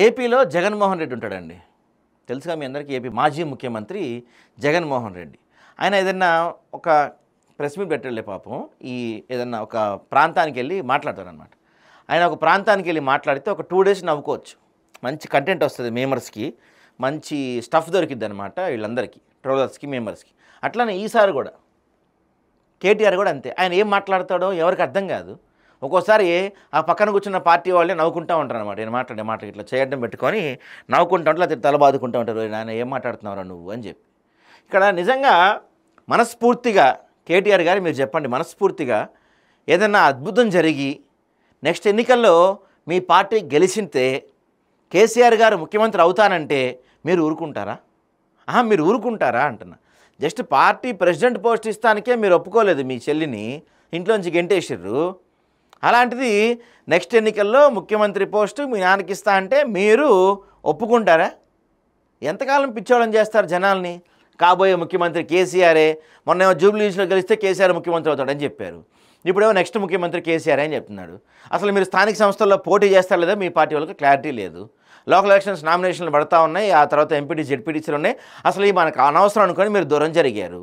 ఏపీలో జగన్మోహన్ రెడ్డి ఉంటాడండి. తెలుసుగా మీ అందరికీ ఏపీ మాజీ ముఖ్యమంత్రి జగన్మోహన్ రెడ్డి. ఆయన ఏదన్నా ఒక ప్రెస్ మీట్ పెట్టాడులే పాపం. ఈ ఏదన్నా ఒక ప్రాంతానికి వెళ్ళి మాట్లాడతారనమాట. ఆయన ఒక ప్రాంతానికి వెళ్ళి మాట్లాడితే ఒక 2 డేస్ నవ్వుకోవచ్చు. మంచి కంటెంట్ వస్తుంది మేమర్స్కి. మంచి స్టఫ్ దొరికిద్ది అనమాట వీళ్ళందరికీ, ట్రోలర్స్కి, మేమర్స్కి. అట్లానే ఈసారి కూడా కేటీఆర్ కూడా అంతే. ఆయన ఏం మాట్లాడతాడో ఎవరికి అర్థం కాదు. ఒక్కోసారి ఆ పక్కన కూర్చున్న పార్టీ వాళ్ళే నవ్వుకుంటూ ఉంటారు అనమాట. నేను మాట్లాడే మాటలు ఇట్లా చేయడం పెట్టుకొని నవ్వుకుంటూ ఉంటారు, లేకపోతే తల బాదుకుంటూ ఉంటారు. ఆయన ఏం మాట్లాడుతున్నారా నువ్వు అని చెప్పి. ఇక్కడ నిజంగా మనస్ఫూర్తిగా కేటీఆర్ గారు మీరు చెప్పండి, మనస్ఫూర్తిగా ఏదైనా అద్భుతం జరిగి నెక్స్ట్ ఎన్నికల్లో మీ పార్టీ గెలిచితే కేసీఆర్ గారు ముఖ్యమంత్రి అవుతానంటే మీరు ఊరుకుంటారా? మీరు ఊరుకుంటారా అంటున్నా. జస్ట్ పార్టీ ప్రెసిడెంట్ పోస్ట్ ఇస్తానికే మీరు ఒప్పుకోలేదు మీ చెల్లిని, ఇంట్లోంచి గెంటేసిర్రు. అలాంటిది నెక్స్ట్ ఎన్నికల్లో ముఖ్యమంత్రి పోస్టు మీ నాన్నకి ఇస్తా అంటే మీరు ఒప్పుకుంటారా? ఎంతకాలం పిచ్చోళ్ళని చేస్తారు జనాల్ని? కాబోయే ముఖ్యమంత్రి కేసీఆరే, మొన్నేమో జూబ్లీహిల్స్లో గెలిస్తే కేసీఆర్ ముఖ్యమంత్రి అవుతాడని చెప్పారు. ఇప్పుడేమో నెక్స్ట్ ముఖ్యమంత్రి కేసీఆర్ అని చెప్తున్నాడు. అసలు మీరు స్థానిక సంస్థల్లో పోటీ చేస్తారు లేదా మీ పార్టీ వాళ్ళకి క్లారిటీ లేదు. లోకల్ ఎలక్షన్స్ నామినేషన్లు పడతా ఉన్నాయి, ఆ తర్వాత ఎంపీటీ జెడ్పీటీసీలు ఉన్నాయి. అసలు ఈ మనకు అనవసరం అనుకొని మీరు దూరం జరిగారు.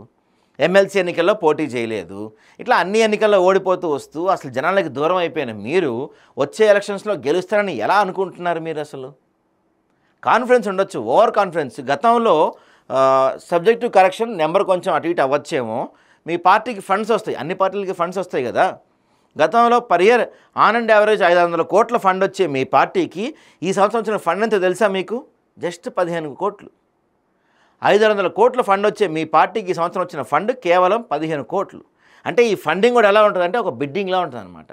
ఎమ్మెల్సీ ఎన్నికల్లో పోటీ చేయలేదు. ఇట్లా అన్ని ఎన్నికల్లో ఓడిపోతూ వస్తూ అసలు జనాలకి దూరం అయిపోయిన మీరు వచ్చే ఎలక్షన్స్లో గెలుస్తారని ఎలా అనుకుంటున్నారు? మీరు అసలు కాన్ఫిడెన్స్ ఉండొచ్చు, ఓవర్ కాన్ఫిడెన్స్. గతంలో సబ్జెక్టివ్ కరెక్షన్ నెంబర్ కొంచెం అటు ఇటు అవ్వచ్చేమో. మీ పార్టీకి ఫండ్స్ వస్తాయి, అన్ని పార్టీలకి ఫండ్స్ వస్తాయి కదా. గతంలో per year on and average 500 కోట్ల ఫండ్ వచ్చే మీ పార్టీకి ఈ సంవత్సరం వచ్చిన ఫండ్ ఎంత తెలుసా మీకు? జస్ట్ 15 కోట్లు. 500 కోట్ల ఫండ్ వచ్చే మీ పార్టీకి ఈ సంవత్సరం వచ్చిన ఫండ్ కేవలం 15 కోట్లు. అంటే ఈ ఫండింగ్ కూడా ఎలా ఉంటుందంటే ఒక బిడ్డింగ్లా ఉంటుంది అనమాట.